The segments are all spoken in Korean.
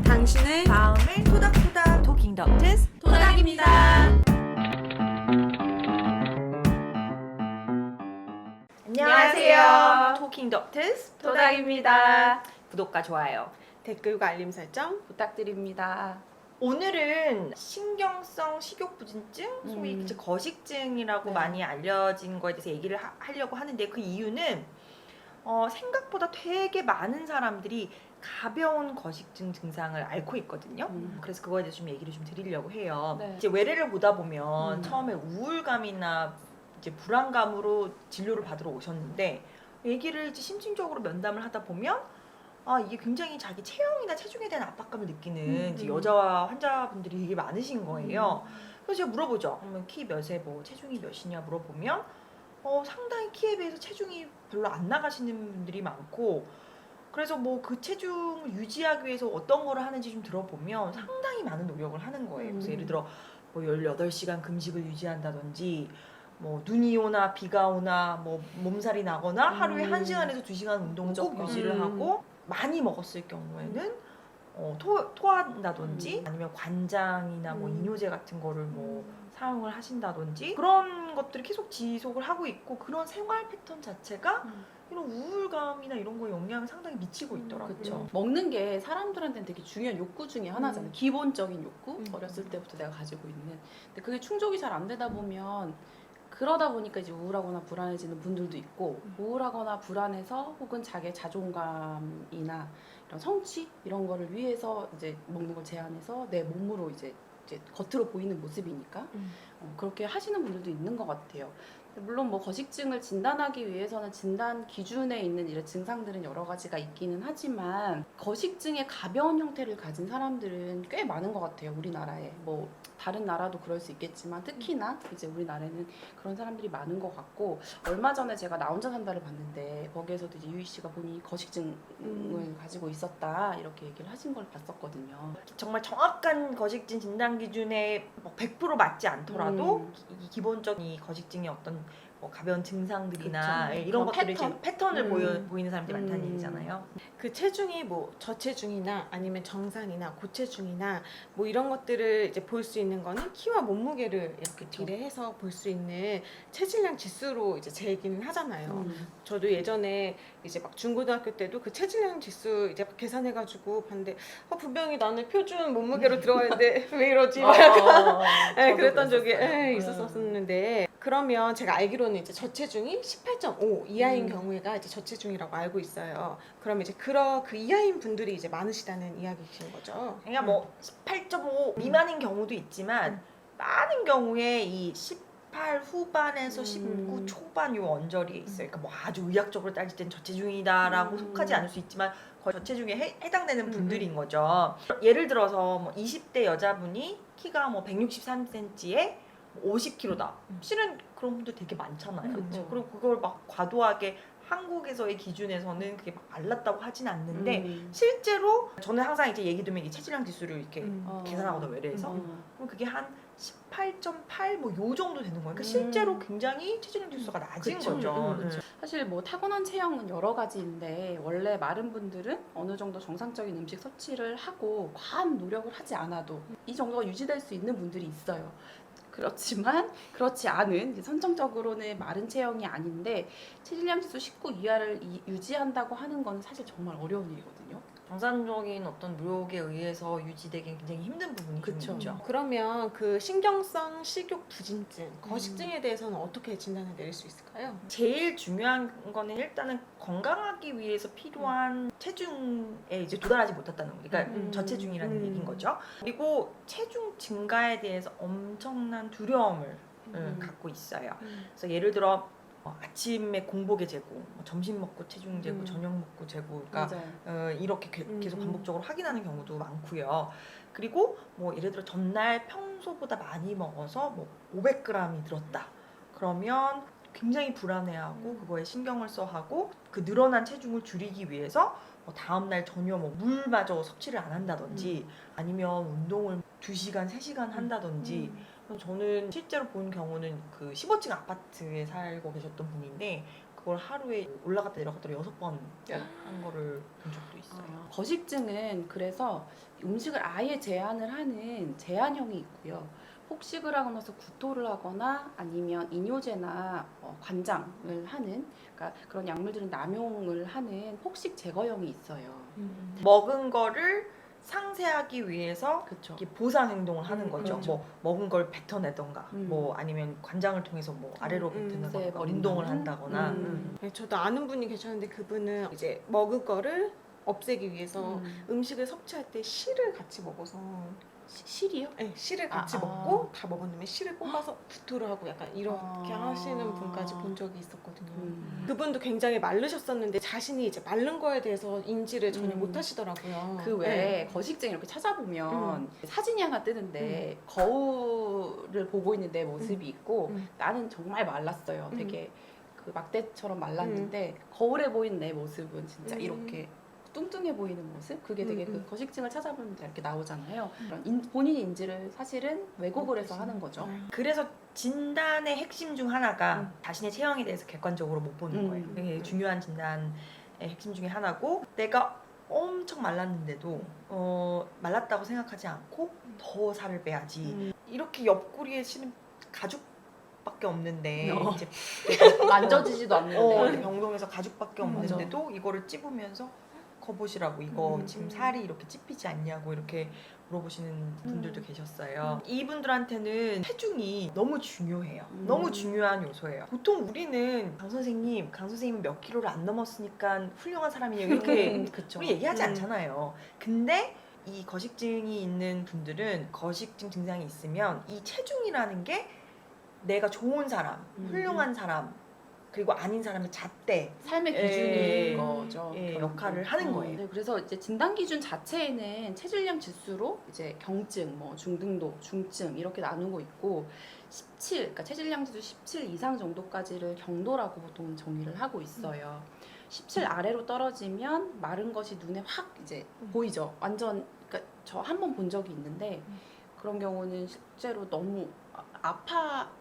당신의 마음을 토닥토닥 토킹 덕트스 토닥입니다. 안녕하세요. 토킹 덕트스 토닥입니다. 구독과 좋아요, 댓글과 알림 설정 부탁드립니다. 오늘은 신경성 식욕부진증, 소위 이제 거식증이라고 네. 많이 알려진 거에 대해서 얘기를 하려고 하는데, 그 이유는 생각보다 되게 많은 사람들이 가벼운 거식증 증상을 앓고 있거든요. 그래서 그거에 대해서 좀 얘기를 좀 드리려고 해요. 네. 이제 외래를 보다 보면 음. 처음에 우울감이나 이제 불안감으로 진료를 받으러 오셨는데, 얘기를 이제 심층적으로 면담을 하다 보면 이게 굉장히 자기 체형이나 체중에 대한 압박감을 느끼는 이제 여자 환자분들이 되게 많으신 거예요. 그래서 제가 물어보죠. 그러면 키 몇에 뭐 체중이 몇이냐 물어보면 상당히 키에 비해서 체중이 별로 안 나가시는 분들이 많고, 그래서 뭐 그 체중을 유지하기 위해서 어떤 거를 하는지 좀 들어보면 상당히 많은 노력을 하는 거예요. 그래서 예를 들어 뭐 18시간 금식을 유지한다든지, 뭐 눈이 오나 비가 오나 뭐 몸살이 나거나 하루에 1시간에서 2시간 운동을 꼭 무조건. 유지를 하고, 많이 먹었을 경우에는 토한다든지 아니면 관장이나 뭐 이뇨제 같은 거를 뭐 사용을 하신다든지, 그런 것들을 계속 지속을 하고 있고, 그런 생활 패턴 자체가 이런 우울감이나 이런 거에 영향을 상당히 미치고 있더라고요. 그렇죠. 먹는 게 사람들한테는 되게 중요한 욕구 중에 하나잖아요. 기본적인 욕구, 어렸을 때부터 내가 가지고 있는. 근데 그게 충족이 잘 안 되다 보면, 그러다 보니까 이제 우울하거나 불안해지는 분들도 있고, 우울하거나 불안해서 혹은 자기의 자존감이나 이런 성취 이런 거를 위해서 이제 먹는 걸 제한해서 내 몸으로 이제 겉으로 보이는 모습이니까 그렇게 하시는 분들도 있는 것 같아요. 물론 뭐 거식증을 진단하기 위해서는 진단 기준에 있는 이런 증상들은 여러 가지가 있기는 하지만, 거식증의 가벼운 형태를 가진 사람들은 꽤 많은 것 같아요. 우리나라에. 뭐 다른 나라도 그럴 수 있겠지만 특히나 이제 우리나라에는 그런 사람들이 많은 것 같고, 얼마 전에 제가 나 혼자 산다를 봤는데 거기에서도 이제 유희 씨가 본인이 거식증을 가지고 있었다 이렇게 얘기를 하신 걸 봤었거든요. 정말 정확한 거식증 진단 기준에 뭐 100% 맞지 않더라도 기본적인 이 거식증의 어떤 뭐 가벼운 증상들이나 그쵸. 이런 그런 것들을 패턴을 음. 보이는 사람들이 많다는 얘기잖아요. 그 체중이 뭐 저체중이나 아니면 정상이나 고체중이나 뭐 이런 것들을 이제 볼 수 있는 거는 키와 몸무게를 이렇게 비례해서 볼 수 있는 체질량 지수로 이제 재기는 하잖아요. 저도 예전에 이제 막 중고등학교 때도 그 체질량 지수 이제 막 계산해가지고 봤는데 분명히 나는 표준 몸무게로 들어가 있는데 왜 이러지? 막 약간 그랬던 적이 있었었는데, 그러면 제가 알기로는 이제 저체중이 18.5 이하인 경우가 이제 저체중이라고 알고 있어요. 그러면 이제 그 이하인 분들이 이제 많으시다는 이야기이신 거죠. 그러니까 뭐 18.5 미만인 경우도 있지만, 많은 경우에 이 18 후반에서 19 초반 요 언저리에 있어요. 그러니까 뭐 아주 의학적으로 따질 땐 저체중이다라고 속하지 않을 수 있지만 거의 저체중에 해당되는 분들인 거죠. 예를 들어서 뭐 20대 여자분이 키가 뭐 163cm에 50kg다. 실은 그런 분들 되게 많잖아요. 그리고 그걸 막 과도하게 한국에서의 기준에서는 그게 막 말랐다고 하진 않는데, 실제로 저는 항상 이제 얘기 들으면 이 체질량 지수를 이렇게 계산하거든요, 외래에서. 그럼 그게 한 18.8 뭐 요 정도 되는 거예요. 그러니까 실제로 굉장히 체질량 지수가 낮은 그쵸. 거죠. 사실 뭐 타고난 체형은 여러 가지인데, 원래 마른 분들은 어느 정도 정상적인 음식 섭취를 하고 과한 노력을 하지 않아도 이 정도가 유지될 수 있는 분들이 있어요. 그렇지만 그렇지 않은 이제 선천적으로는 마른 체형이 아닌데 체질량 지수 19 이하를 유지한다고 하는 건 사실 정말 어려운 일이거든요. 정상적인 어떤 노력에 의해서 유지되기 굉장히 힘든 부분이 좀 그쵸. 있죠. 그러면 그 신경성 식욕 부진증, 거식증에 대해서는 어떻게 진단을 내릴 수 있을까요? 제일 중요한 거는 일단은 건강하기 위해서 필요한 체중에 이제 도달하지 못했다는 거. 그러니까 저체중이라는 얘기인 거죠. 그리고 체중 증가에 대해서 엄청난 두려움을 갖고 있어요. 그래서 예를 들어 아침에 공복에 재고, 점심 먹고 체중 재고, 저녁 먹고 재고, 그러니까 이렇게 계속 반복적으로 확인하는 경우도 많고요. 그리고 뭐 예를 들어 전날 평소보다 많이 먹어서 뭐 500g이 늘었다. 그러면 굉장히 불안해하고 그거에 신경을 써하고, 그 늘어난 체중을 줄이기 위해서 다음날 전혀 뭐 물마저 섭취를 안 한다든지, 아니면 운동을 2시간, 3시간 한다든지. 저는 실제로 본 경우는 그 15층 아파트에 살고 계셨던 분인데, 그걸 하루에 올라갔다 내려갔다 6번 한 거를 본 적도 있어요. 거식증은 그래서 음식을 아예 제한을 하는 제한형이 있고요. 폭식을 하고 나서 구토를 하거나 아니면 이뇨제나 관장을 하는, 그러니까 그런 약물들은 남용을 하는 폭식 제거형이 있어요. 먹은 거를 상쇄하기 위해서 그렇죠. 이렇게 보상 행동을 하는 거죠. 그렇죠. 뭐 먹은 걸 뱉어내던가, 뭐 아니면 관장을 통해서 뭐 아래로 뱉어내거나, 세버린다거나. 운동을 한다거나. 네, 저도 아는 분이 계셨는데 그분은 이제 먹은 거를 없애기 위해서 음식을 섭취할 때 씨를 같이 먹어서 실이요? 네, 씨를 같이 아. 먹고 다 먹은 다음에 씨를 뽑아서 구토를 하고 약간 이렇게 하시는 분까지 본 적이 있었거든요. 그분도 굉장히 마르셨었는데 자신이 이제 마른 거에 대해서 인지를 전혀 못 하시더라고요. 그 외에 네. 거식증 이렇게 찾아보면 사진이 하나 뜨는데 거울을 보고 있는 내 모습이 있고 나는 정말 말랐어요. 되게 그 막대처럼 말랐는데 거울에 보이는 내 모습은 진짜 이렇게 뚱뚱해 보이는 모습? 그게 되게 그 거식증을 찾아보면 이렇게 나오잖아요. 그런 본인 인지를 사실은 왜곡을 해서 하는 거죠. 그래서 진단의 핵심 중 하나가 자신의 체형에 대해서 객관적으로 못 보는 거예요. 그게 중요한 진단의 핵심 중에 하나고, 내가 엄청 말랐는데도 말랐다고 생각하지 않고 더 살을 빼야지. 이렇게 옆구리에 실은 가죽밖에 없는데 이제 만져지지도 않는데. 병동에서 가죽밖에 없는데도 이거를 찝으면서 거보시라고 이거 지금 살이 이렇게 찝히지 않냐고 이렇게 물어보시는 분들도 계셨어요. 이분들한테는 체중이 너무 중요해요. 너무 중요한 요소예요. 보통 우리는 강 선생님은 몇 킬로를 안 넘었으니까 훌륭한 사람이에요 이렇게 그쵸. 우리 얘기하지 않잖아요. 근데 이 거식증이 있는 분들은 거식증 증상이 있으면 이 체중이라는 게 내가 좋은 사람, 훌륭한 사람, 그리고 아닌 사람의 잣대, 삶의 기준인 거죠. 역할을 하는 거예요. 네, 그래서 이제 진단 기준 자체에는 체질량 지수로 이제 경증, 뭐 중등도, 중증 이렇게 나누고 있고 17, 그러니까 체질량 지수 17 이상 정도까지를 경도라고 보통 정의를 하고 있어요. 17 아래로 떨어지면 마른 것이 눈에 확 이제 보이죠. 완전, 그러니까 저 한 번 본 적이 있는데 그런 경우는 실제로 너무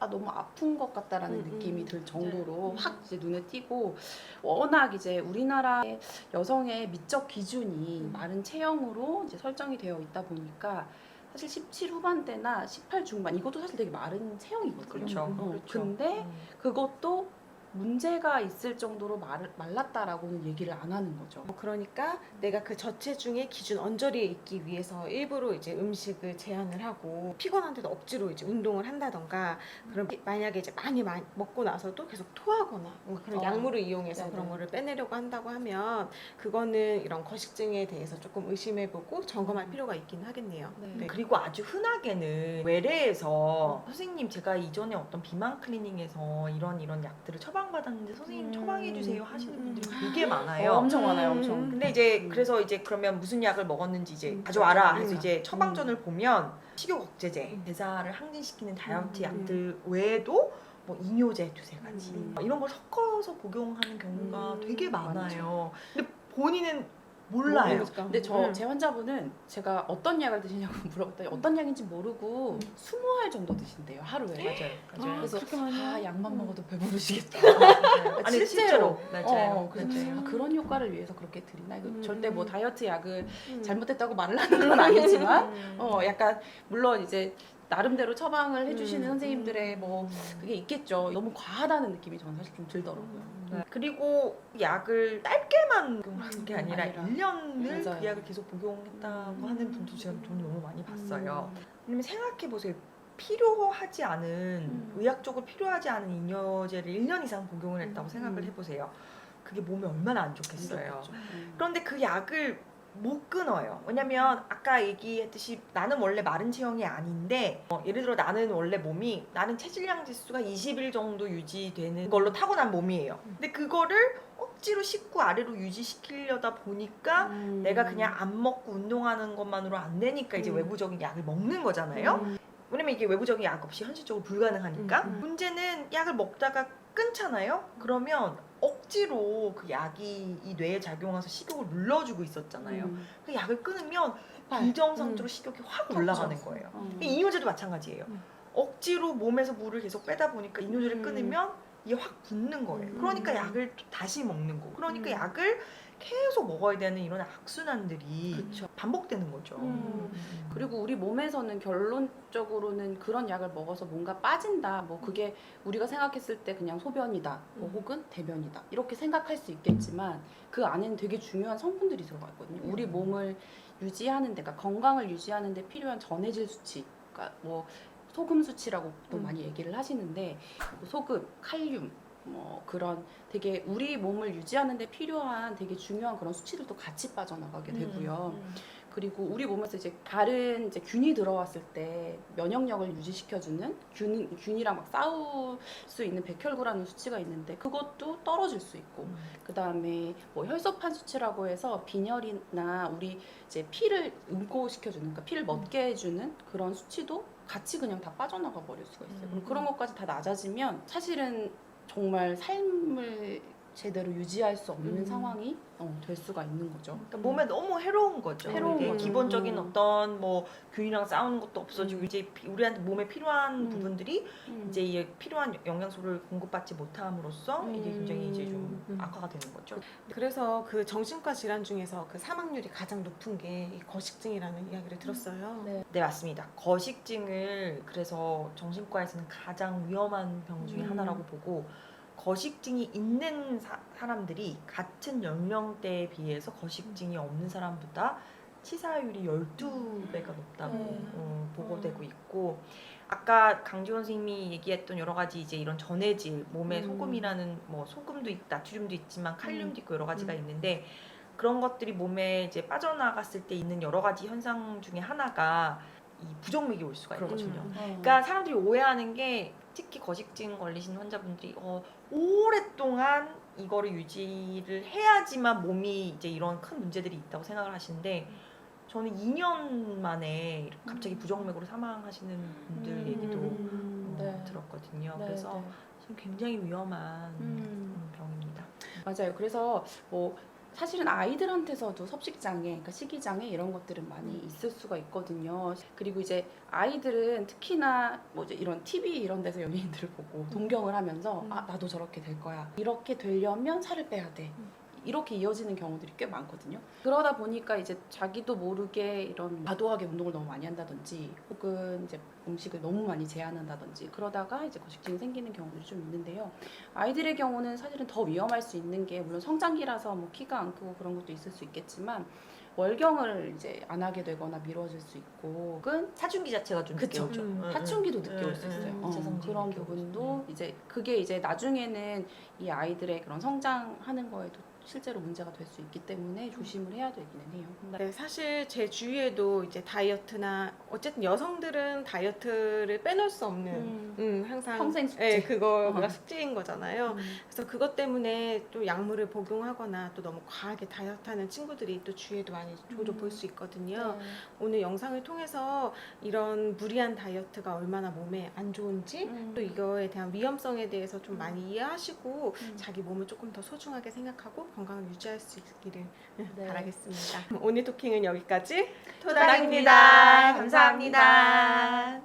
너무 아픈 것 같다라는 느낌이 들 정도로 확 이제 눈에 띄고, 워낙 이제 우리나라의 여성의 미적 기준이 마른 체형으로 이제 설정이 되어 있다 보니까 사실 17 후반대나 18 중반 이것도 사실 되게 마른 체형이거든요. 그렇죠. 근데 그것도 문제가 있을 정도로 말랐다라고는 얘기를 안 하는 거죠. 그러니까 내가 그 저체중의 기준 언저리에 있기 위해서 일부러 이제 음식을 제한을 하고 피곤한데도 억지로 이제 운동을 한다던가, 그럼 만약에 이제 많이 먹고 나서도 계속 토하거나 뭔가 그런 약물을 이용해서 네네. 그런 거를 빼내려고 한다고 하면 그거는 이런 거식증에 대해서 조금 의심해보고 점검할 필요가 있긴 하겠네요. 네. 그리고 아주 흔하게는 외래에서 선생님 제가 이전에 어떤 비만 클리닉에서 이런 약들을 처방받았는데 선생님 처방해주세요 하시는 분들이 되게 많아요. 엄청 많아요, 엄청. 근데 이제 그래서 이제 그러면 무슨 약을 먹었는지 이제 가져와라 해서 이제 처방전을 보면 식욕 억제제, 대사를 항진시키는 다이어트 약들 외에도 뭐 이뇨제 2-3가지 이런 걸 섞어서 복용하는 경우가 되게 많아요. 근데 본인은 몰라요. 근데 제 환자분은 제가 어떤 약을 드시냐고 물어봤더니 어떤 약인지 모르고 20알 정도 드신대요, 하루에. 맞아요. 그래서 그렇게 많이 약만 먹어도 배부르시겠다. 아니 실제로. 맞아요. 그래서 맞아요. 그런 효과를 위해서 그렇게 드리나? 이거 절대 뭐 다이어트 약을 잘못했다고 말을 하는 건 아니지만 약간 물론 이제 나름대로 처방을 해주시는 선생님들의 뭐 그게 있겠죠. 너무 과하다는 느낌이 저는 사실 좀 들더라고요. 그리고 약을 짧게만 복용하는 게 아니라 아니라. 1년을 맞아요. 그 약을 계속 복용했다고 하는 분도 제가 저는 너무 많이 봤어요. 왜냐면 생각해보세요. 필요하지 않은 의학적으로 필요하지 않은 이뇨제를 1년 이상 복용을 했다고 생각을 해보세요. 그게 몸에 얼마나 안 좋겠어요. 그런데 그 약을 못 끊어요. 왜냐면 아까 얘기했듯이 나는 원래 마른 체형이 아닌데 예를 들어 나는 체질량 지수가 20일 정도 유지되는 걸로 타고난 몸이에요. 근데 그거를 억지로 식구 아래로 유지시키려다 보니까 내가 그냥 안 먹고 운동하는 것만으로 안 되니까 이제 외부적인 약을 먹는 거잖아요. 왜냐면 이게 외부적인 약 없이 현실적으로 불가능하니까. 문제는 약을 먹다가 끊잖아요. 그러면 억지로 그 약이 이 뇌에 작용해서 식욕을 눌러주고 있었잖아요. 그 약을 끊으면 비정상적으로 식욕이 확 올라가는 거예요. 이뇨제도 마찬가지예요. 억지로 몸에서 물을 계속 빼다 보니까 이뇨제를 끊으면 이게 확 붙는 거예요. 음. 그러니까 약을 또 다시 먹는 거고, 그러니까 음. 약을 계속 먹어야 되는 이런 악순환들이 그쵸. 반복되는 거죠. 그리고 우리 몸에서는 결론적으로는 그런 약을 먹어서 뭔가 빠진다. 뭐 그게 우리가 생각했을 때 그냥 소변이다. 뭐 혹은 대변이다. 이렇게 생각할 수 있겠지만 그 안에는 되게 중요한 성분들이 들어가 있거든요. 우리 몸을 유지하는 데, 그러니까 건강을 유지하는 데 필요한 전해질 수치. 그러니까 뭐 소금 수치라고도 많이 얘기를 하시는데 뭐 소금, 칼륨 뭐 그런 되게 우리 몸을 유지하는 데 필요한 되게 중요한 그런 수치들도 같이 빠져나가게 되고요. 그리고 우리 몸에서 이제 다른 이제 균이 들어왔을 때 면역력을 유지시켜주는 균이랑 막 싸울 수 있는 백혈구라는 수치가 있는데 그것도 떨어질 수 있고, 그 다음에 뭐 혈소판 수치라고 해서 빈혈이나 우리 이제 피를 응고시켜주는, 그러니까 피를 멎게 해주는 그런 수치도 같이 그냥 다 빠져나가 버릴 수가 있어요. 그럼 그런 것까지 다 낮아지면 사실은 정말 삶을 제대로 유지할 수 없는 상황이 될 수가 있는 거죠. 그러니까 몸에 너무 해로운 거죠. 해로운 이게 거죠. 기본적인 어떤 뭐 균이랑 싸우는 것도 없어지고 이제 우리한테 몸에 필요한 부분들이 이제 이 필요한 영양소를 공급받지 못함으로써 이게 굉장히 이제 좀 악화가 되는 거죠. 그래서 그 정신과 질환 중에서 그 사망률이 가장 높은 게 이 거식증이라는 이야기를 들었어요. 네. 네, 맞습니다. 거식증을 그래서 정신과에서는 가장 위험한 병 중에 하나라고 보고, 거식증이 있는 사람들이 같은 연령대에 비해서 거식증이 없는 사람보다 치사율이 12배가 높다고 보고되고 있고, 아까 강지원 선생님이 얘기했던 여러 가지 이제 이런 전해질, 몸에 소금이라는 뭐 소금도 있고 나트륨도 있지만 칼륨도 있고 여러 가지가 있는데, 그런 것들이 몸에 이제 빠져나갔을 때 있는 여러 가지 현상 중에 하나가 이 부정맥이 올 수가 있거든요. 그러니까 사람들이 오해하는 게, 특히 거식증 걸리신 환자분들이 오랫동안 이거를 유지를 해야지만 몸이 이제 이런 큰 문제들이 있다고 생각을 하시는데, 저는 2년 만에 갑자기 부정맥으로 사망하시는 분들 얘기도 네. 들었거든요. 네, 그래서 네. 지금 굉장히 위험한 병입니다. 맞아요. 그래서 뭐 사실은 아이들한테서도 섭식장애, 그러니까 식이장애 이런 것들은 많이 있을 수가 있거든요. 그리고 이제 아이들은 특히나 뭐 이제 이런 TV 이런 데서 연예인들을 보고 동경을 하면서 아 나도 저렇게 될 거야. 이렇게 되려면 살을 빼야 돼. 이렇게 이어지는 경우들이 꽤 많거든요. 그러다 보니까 이제 자기도 모르게 이런 과도하게 운동을 너무 많이 한다든지 혹은 이제 음식을 너무 많이 제한한다든지 그러다가 이제 거식증이 생기는 경우들이 좀 있는데요. 아이들의 경우는 사실은 더 위험할 수 있는 게, 물론 성장기라서 뭐 키가 안 크고 그런 것도 있을 수 있겠지만 월경을 이제 안 하게 되거나 미뤄질 수 있고, 혹은 사춘기 자체가 좀 늦게 그쵸. 오죠. 사춘기도 늦게 올 수 있어요. 그런 부분도 이제 그게 이제 나중에는 이 아이들의 그런 성장하는 거에도 실제로 문제가 될 수 있기 때문에 조심을 해야 되기는 해요. 네, 사실 제 주위에도 이제 다이어트나 어쨌든 여성들은 다이어트를 빼놓을 수 없는 항상 평생 숙제. 네, 그거가 숙제인 거잖아요. 그래서 그것 때문에 또 약물을 복용하거나 또 너무 과하게 다이어트하는 친구들이 또 주위에도 많이 종종 볼 수 있거든요. 네. 오늘 영상을 통해서 이런 무리한 다이어트가 얼마나 몸에 안 좋은지 또 이거에 대한 위험성에 대해서 좀 많이 이해하시고 자기 몸을 조금 더 소중하게 생각하고 건강을 유지할 수 있기를 네. 바라겠습니다. 오늘 토킹은 여기까지. 토닥입니다. 감사합니다.